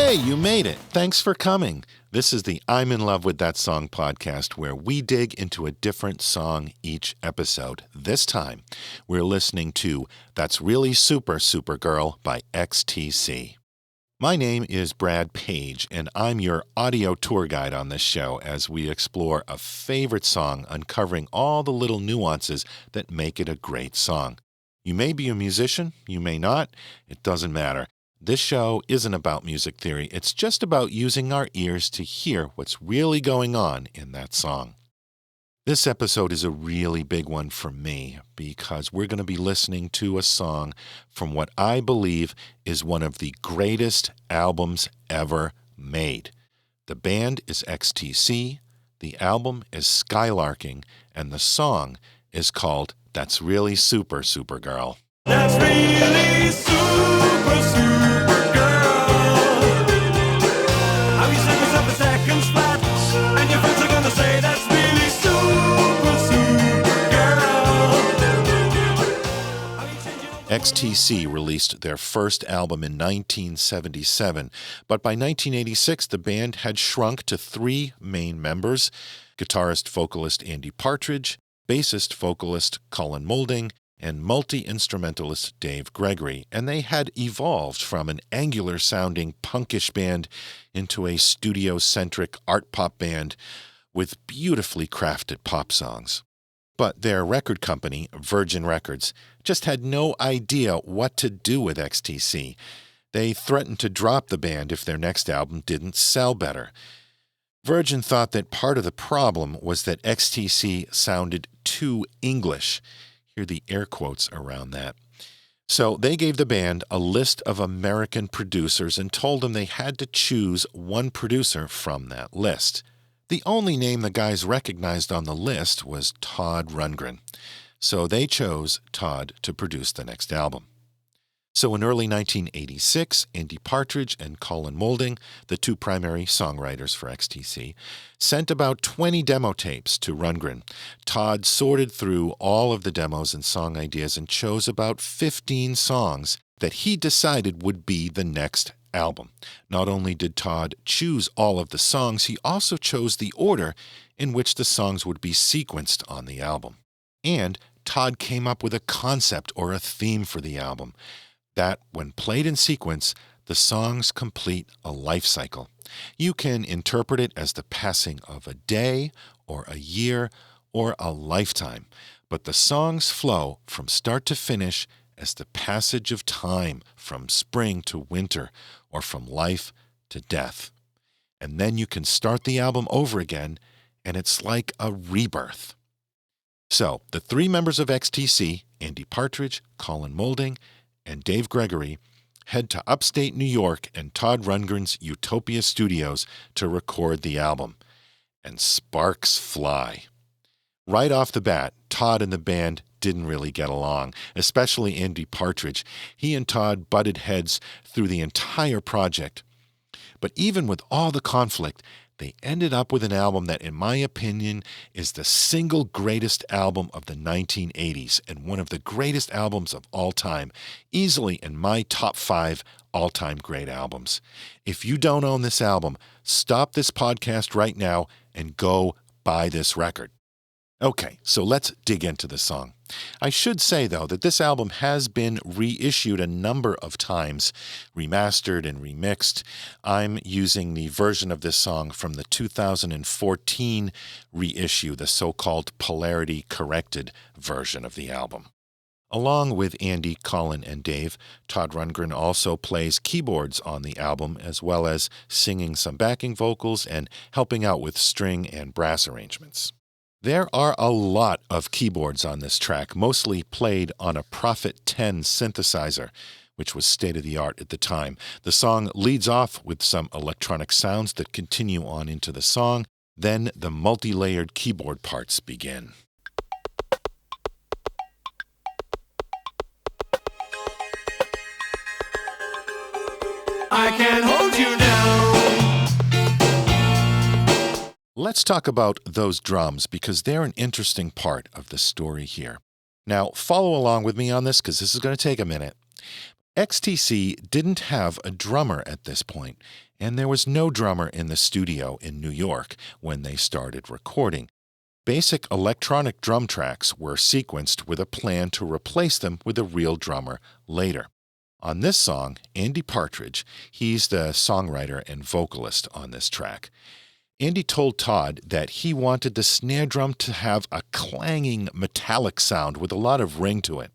Hey, you made it. Thanks for coming. This is the I'm in Love with That Song podcast where we dig into a different song each episode. This time, we're listening to That's Really Supergirl by XTC. My name is Brad Page, and I'm your audio tour guide on this show as we explore a favorite song, uncovering all the little nuances that make it a great song. You may be a musician, you may not, it doesn't matter. This show isn't about music theory, it's just about using our ears to hear what's really going on in that song. This episode is a really big one for me because we're going to be listening to a song from what I believe is one of the greatest albums ever made. The band is XTC, the album is Skylarking, and the song is called That's Really Supergirl. That's really Supergirl. How you set yourself a second flat, and your friends are gonna say that's really Supergirl. XTC released their first album in 1977, but by 1986 the band had shrunk to three main members: guitarist-vocalist Andy Partridge, bassist-vocalist Colin Moulding, and multi-instrumentalist Dave Gregory, and they had evolved from an angular-sounding punkish band into a studio-centric art pop band with beautifully crafted pop songs. But their record company, Virgin Records, just had no idea what to do with XTC. They threatened to drop the band if their next album didn't sell better. Virgin thought that part of the problem was that XTC sounded too English. Hear the air quotes around that. So they gave the band a list of American producers and told them they had to choose one producer from that list. The only name the guys recognized on the list was Todd Rundgren. So they chose Todd to produce the next album. So in early 1986, Andy Partridge and Colin Moulding, the two primary songwriters for XTC, sent about 20 demo tapes to Rundgren. Todd sorted through all of the demos and song ideas and chose about 15 songs that he decided would be the next album. Not only did Todd choose all of the songs, he also chose the order in which the songs would be sequenced on the album. And Todd came up with a concept or a theme for the album that, when played in sequence, the songs complete a life cycle. You can interpret it as the passing of a day, or a year, or a lifetime, but the songs flow from start to finish as the passage of time from spring to winter, or from life to death. And then you can start the album over again, and it's like a rebirth. So, the three members of XTC, Andy Partridge, Colin Moulding, and Dave Gregory, head to upstate New York and Todd Rundgren's Utopia Studios to record the album. And sparks fly. Right off the bat, Todd and the band didn't really get along, especially Andy Partridge. He and Todd butted heads through the entire project. But even with all the conflict, they ended up with an album that, in my opinion, is the single greatest album of the 1980s and one of the greatest albums of all time, easily in my top 5 all-time great albums. If you don't own this album, stop this podcast right now and go buy this record. Okay, so let's dig into the song. I should say, though, that this album has been reissued a number of times, remastered and remixed. I'm using the version of this song from the 2014 reissue, the so-called polarity corrected version of the album. Along with Andy, Colin, and Dave, Todd Rundgren also plays keyboards on the album, as well as singing some backing vocals and helping out with string and brass arrangements. There are a lot of keyboards on this track, mostly played on a Prophet 10 synthesizer, which was state-of-the-art at the time. The song leads off with some electronic sounds that continue on into the song. Then the multi-layered keyboard parts begin. I can't hold you now. Let's talk about those drums because they're an interesting part of the story here. Now, follow along with me on this because this is going to take a minute. XTC didn't have a drummer at this point. and there was no drummer in the studio in New York when they started recording. Basic electronic drum tracks were sequenced with a plan to replace them with a real drummer later. On this song, Andy Partridge, he's the songwriter and vocalist on this track. Andy told Todd that he wanted the snare drum to have a clanging metallic sound with a lot of ring to it.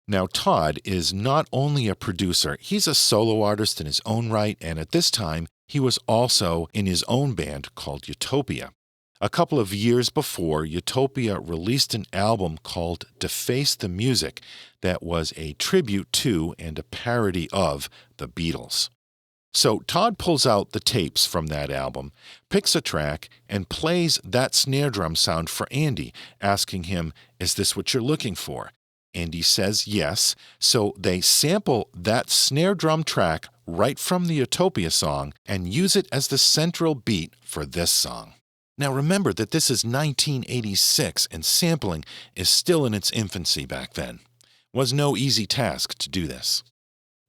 Now, Todd is not only a producer, he's a solo artist in his own right, and at this time, he was also in his own band called Utopia. A couple of years before, Utopia released an album called Deface the Music that was a tribute to and a parody of the Beatles. So Todd pulls out the tapes from that album, picks a track, and plays that snare drum sound for Andy, asking him, "Is this what you're looking for?" Andy says yes, so they sample that snare drum track right from the Utopia song and use it as the central beat for this song. Now remember that this is 1986 and sampling is still in its infancy back then. It was no easy task to do this.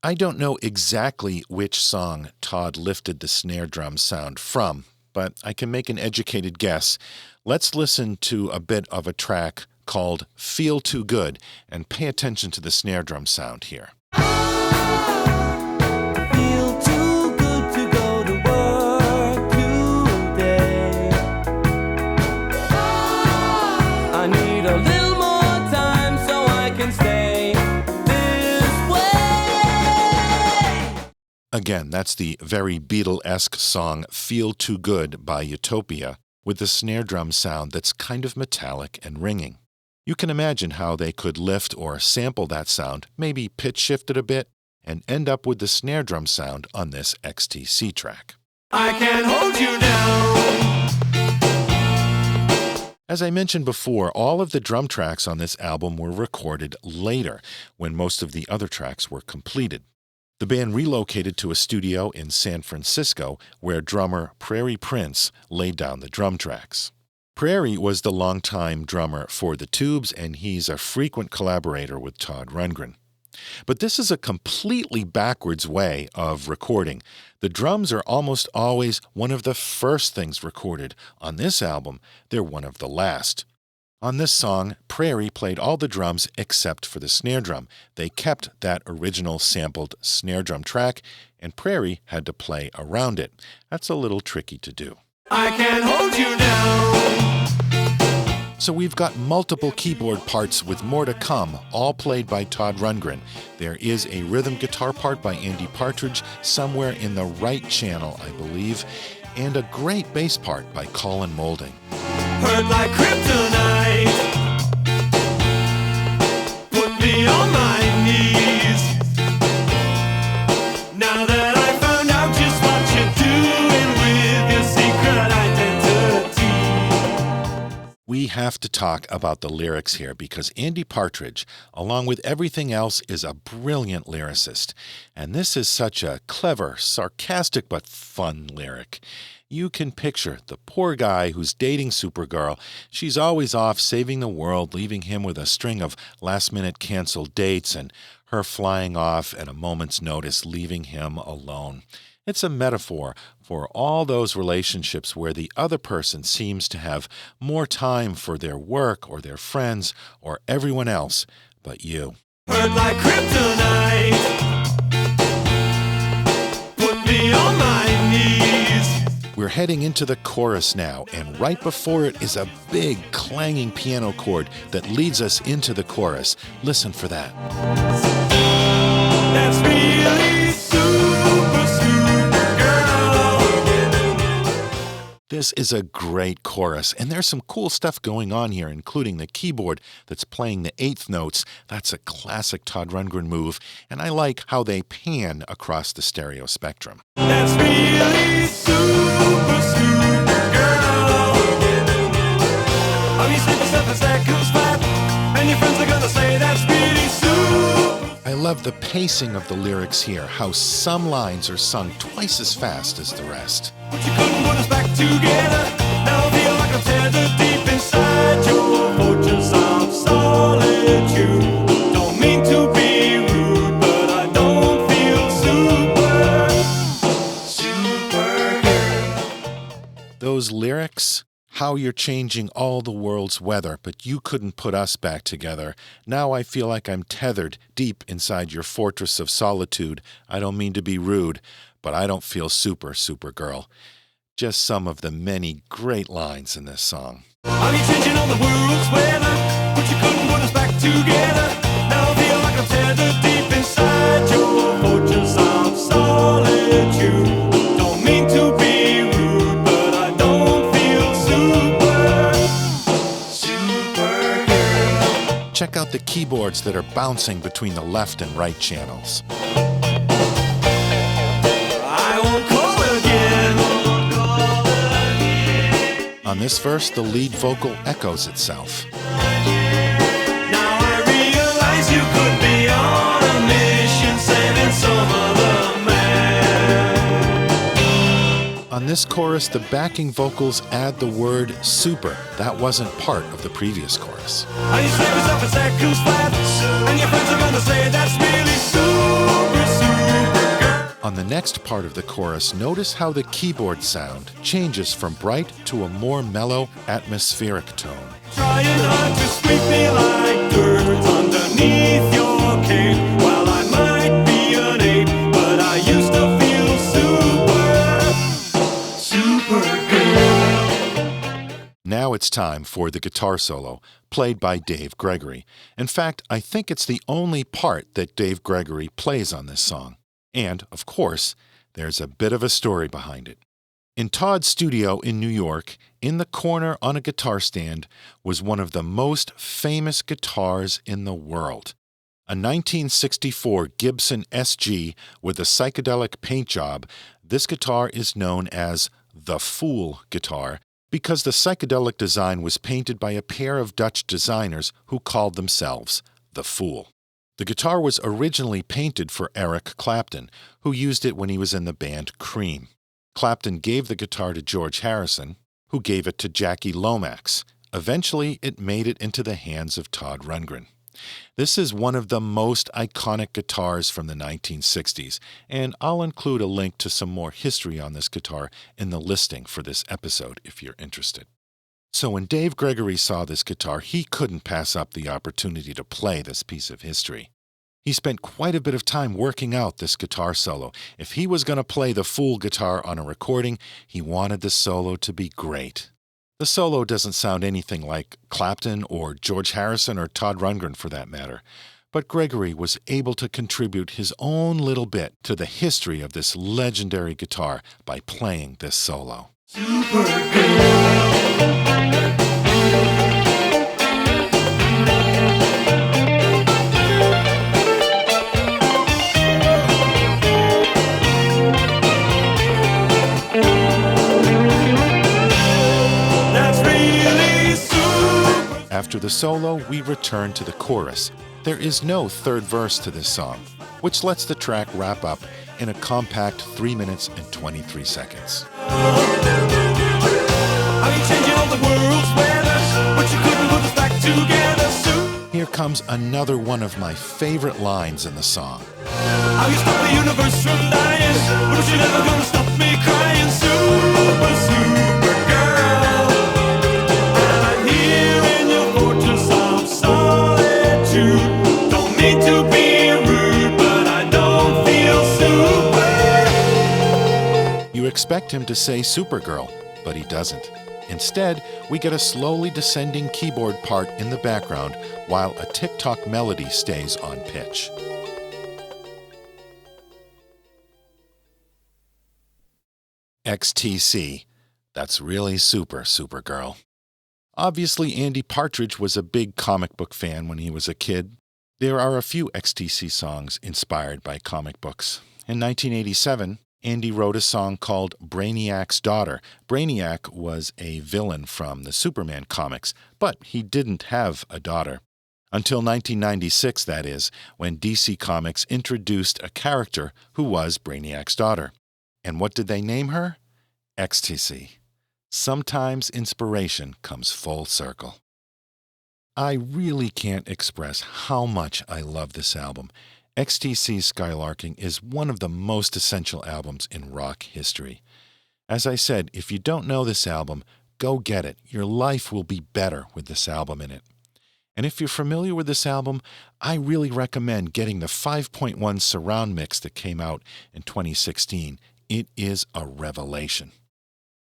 I don't know exactly which song Todd lifted the snare drum sound from, but I can make an educated guess. Let's listen to a bit of a track called Feel Too Good and pay attention to the snare drum sound here. Feel too good to go to work today. I need a little more time so I can stay this way. Again, that's the very Beatle-esque song Feel Too Good by Utopia with the snare drum sound that's kind of metallic and ringing. You can imagine how they could lift or sample that sound, maybe pitch shift it a bit, and end up with the snare drum sound on this XTC track. I can't hold you down. As I mentioned before, all of the drum tracks on this album were recorded later, when most of the other tracks were completed. The band relocated to a studio in San Francisco where drummer Prairie Prince laid down the drum tracks. Prairie was the longtime drummer for the Tubes, and he's a frequent collaborator with Todd Rundgren. But this is a completely backwards way of recording. The drums are almost always one of the first things recorded. On this album, they're one of the last. On this song, Prairie played all the drums except for the snare drum. They kept that original sampled snare drum track, and Prairie had to play around it. That's a little tricky to do. I can't hold you down. So we've got multiple keyboard parts with more to come, all played by Todd Rundgren. There is a rhythm guitar part by Andy Partridge somewhere in the right channel, I believe, and a great bass part by Colin Moulding. Hurt like kryptonite. Put me on my knees. Now that I found out just what you're doing with your secret identity. We have to talk about the lyrics here because Andy Partridge, along with everything else, is a brilliant lyricist. And this is such a clever, sarcastic, but fun lyric. You can picture the poor guy who's dating Supergirl. She's always off saving the world, leaving him with a string of last-minute canceled dates, and her flying off at a moment's notice, leaving him alone. It's a metaphor for all those relationships where the other person seems to have more time for their work or their friends or everyone else but you. Hurt like kryptonite. Put me on my knees. We're heading into the chorus now, and right before it is a big clanging piano chord that leads us into the chorus. Listen for that. That's really Supergirl. This is a great chorus, and there's some cool stuff going on here, including the keyboard that's playing the eighth notes. That's a classic Todd Rundgren move, and I like how they pan across the stereo spectrum. That's really Supergirl. I'll be sleeping 7 seconds flat, and your friends are gonna say that's really super. I love the pacing of the lyrics here, how some lines are sung twice as fast as the rest. But you couldn't put us back together. Now I feel like I'm tethered deep inside your fortress of solitude. Don't mean to be rude, but I don't feel super. How you're changing all the world's weather, but you couldn't put us back together. Now I feel like I'm tethered deep inside your fortress of solitude. I don't mean to be rude, but I don't feel Supergirl. Just some of the many great lines in this song. Are you changing all the world's weather? But you couldn't put us back together. Now I feel like I'm tethered deep inside your fortress of solitude. Don't mean to be rude, but I don't feel Supergirl. Check out the keyboards that are bouncing between the left and right channels. I won't call again. On this verse, the lead vocal echoes itself. Now I realize you could be on a mission, saving some other man. On this chorus, the backing vocals add the word super. That wasn't part of the previous chorus. And you slip yourself a seconds flat, and your friends are gonna say that's really Supergirl. On the next part of the chorus, notice how the keyboard sound changes from bright to a more mellow, atmospheric tone. Trying hard to sweep me like dirt underneath your cape. Well, I might be an ape, but I used to feel Supergirl. Now it's time for the guitar solo, played by Dave Gregory. In fact, I think it's the only part that Dave Gregory plays on this song. And, of course, there's a bit of a story behind it. In Todd's studio in New York, in the corner on a guitar stand, was one of the most famous guitars in the world. A 1964 Gibson SG with a psychedelic paint job. This guitar is known as the Fool guitar because the psychedelic design was painted by a pair of Dutch designers who called themselves the Fool. The guitar was originally painted for Eric Clapton, who used it when he was in the band Cream. Clapton gave the guitar to George Harrison, who gave it to Jackie Lomax. Eventually, it made it into the hands of Todd Rundgren. This is one of the most iconic guitars from the 1960s, and I'll include a link to some more history on this guitar in the listing for this episode if you're interested. So when Dave Gregory saw this guitar, he couldn't pass up the opportunity to play this piece of history. He spent quite a bit of time working out this guitar solo. If he was going to play the Fool guitar on a recording, he wanted the solo to be great. The solo doesn't sound anything like Clapton or George Harrison or Todd Rundgren for that matter, but Gregory was able to contribute his own little bit to the history of this legendary guitar by playing this solo. After the solo, we return to the chorus. There is no third verse to this song, which lets the track wrap up in a compact 3 minutes and 23 seconds. Here comes another one of my favorite lines in the song. How you stop the universe from dying, but you're never gonna stop me crying. Supergirl, and I'm here in your fortress of solitude. Don't mean to be rude, but I don't feel super. You expect him to say Supergirl, but he doesn't. Instead, we get a slowly descending keyboard part in the background while a tick-tock melody stays on pitch. XTC. That's really Supergirl. Obviously, Andy Partridge was a big comic book fan when he was a kid. There are a few XTC songs inspired by comic books. In 1987, Andy wrote a song called Brainiac's Daughter. Brainiac was a villain from the Superman comics, but he didn't have a daughter. Until 1996, that is, when DC Comics introduced a character who was Brainiac's daughter. And what did they name her? XTC. Sometimes inspiration comes full circle. I really can't express how much I love this album. XTC's Skylarking is one of the most essential albums in rock history. As I said, if you don't know this album, go get it. Your life will be better with this album in it. And if you're familiar with this album, I really recommend getting the 5.1 surround mix that came out in 2016. It is a revelation.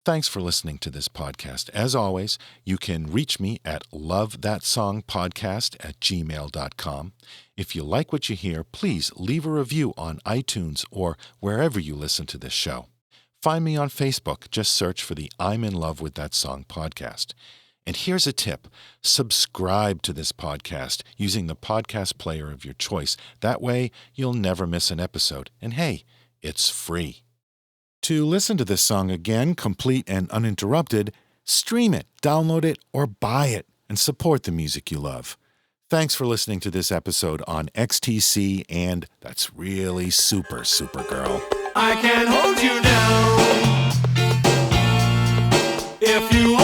Thanks for listening to this podcast. As always, you can reach me at lovethatsongpodcast@gmail.com. If you like what you hear, please leave a review on iTunes or wherever you listen to this show. Find me on Facebook. Just search for the I'm in Love with That Song podcast. And here's a tip. Subscribe to this podcast using the podcast player of your choice. That way, you'll never miss an episode. And hey, it's free. To listen to this song again, complete and uninterrupted, stream it, download it, or buy it and support the music you love. Thanks for listening to this episode on XTC and That's Really Supergirl. I can hold you down if you